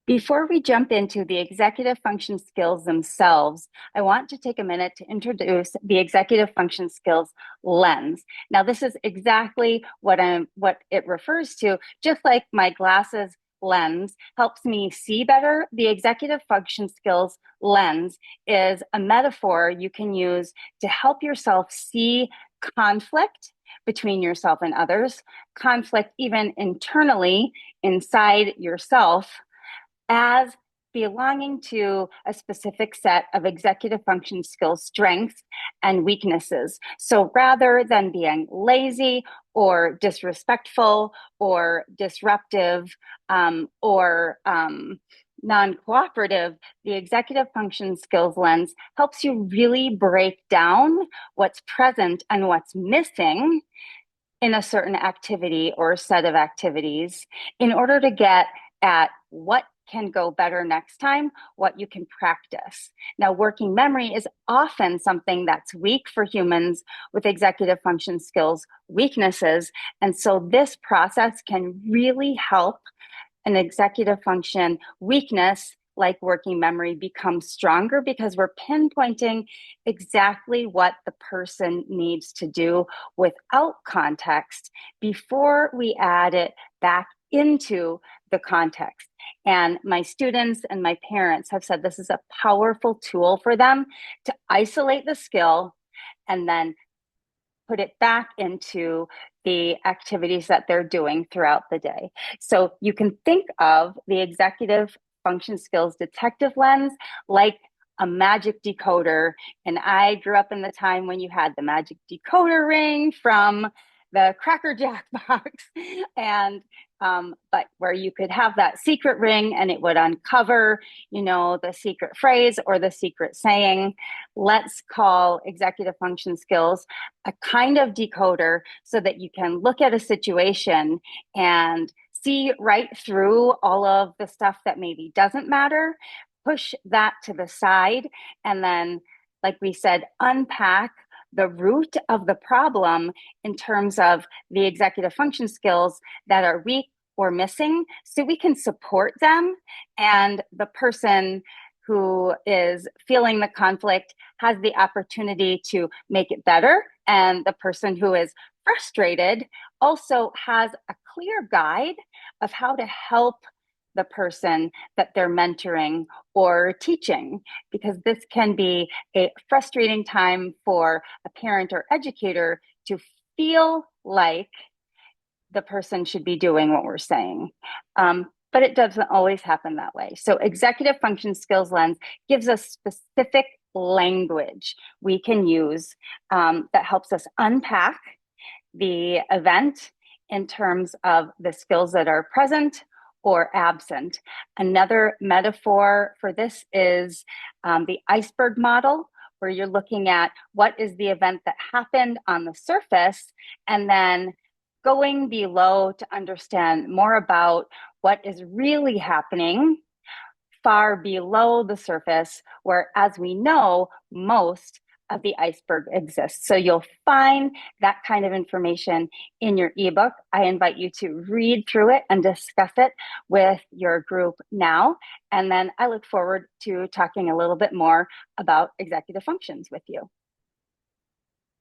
Before we jump into the executive function skills themselves, I want to take a minute to introduce the executive function skills lens. Now, this is exactly what it refers to, just like my glasses lens helps me see better. The executive function skills lens is a metaphor you can use to help yourself see conflict between yourself and others, conflict even internally inside yourself, as belonging to a specific set of executive function skills, strengths, and weaknesses. So rather than being lazy or disrespectful or disruptive or non-cooperative, the executive function skills lens helps you really break down what's present and what's missing in a certain activity or set of activities in order to get at what can go better next time, what you can practice. Now, working memory is often something that's weak for humans with executive function skills weaknesses. And so this process can really help an executive function weakness like working memory becomes stronger because we're pinpointing exactly what the person needs to do without context before we add it back into the context. And my students and my parents have said this is a powerful tool for them to isolate the skill and then put it back into the activities that they're doing throughout the day. So you can think of the executive function skills detective lens like a magic decoder. And I grew up in the time when you had the magic decoder ring from the Cracker Jack box, and but where you could have that secret ring and it would uncover, the secret phrase or the secret saying. Let's call executive function skills a kind of decoder so that you can look at a situation and see right through all of the stuff that maybe doesn't matter, push that to the side, and then, like we said, unpack the root of the problem in terms of the executive function skills that are weak or missing so we can support them, and the person who is feeling the conflict has the opportunity to make it better, and the person who is frustrated also has a clear guide of how to help the person that they're mentoring or teaching, because this can be a frustrating time for a parent or educator to feel like the person should be doing what we're saying. But it doesn't always happen that way. So executive function skills lens gives us specific language we can use that helps us unpack the event in terms of the skills that are present or absent. Another metaphor for this is the iceberg model, where you're looking at what is the event that happened on the surface, and then going below to understand more about what is really happening far below the surface, where, as we know, most of the iceberg exists. So you'll find that kind of information in your ebook. I invite you to read through it and discuss it with your group now. And then I look forward to talking a little bit more about executive functions with you.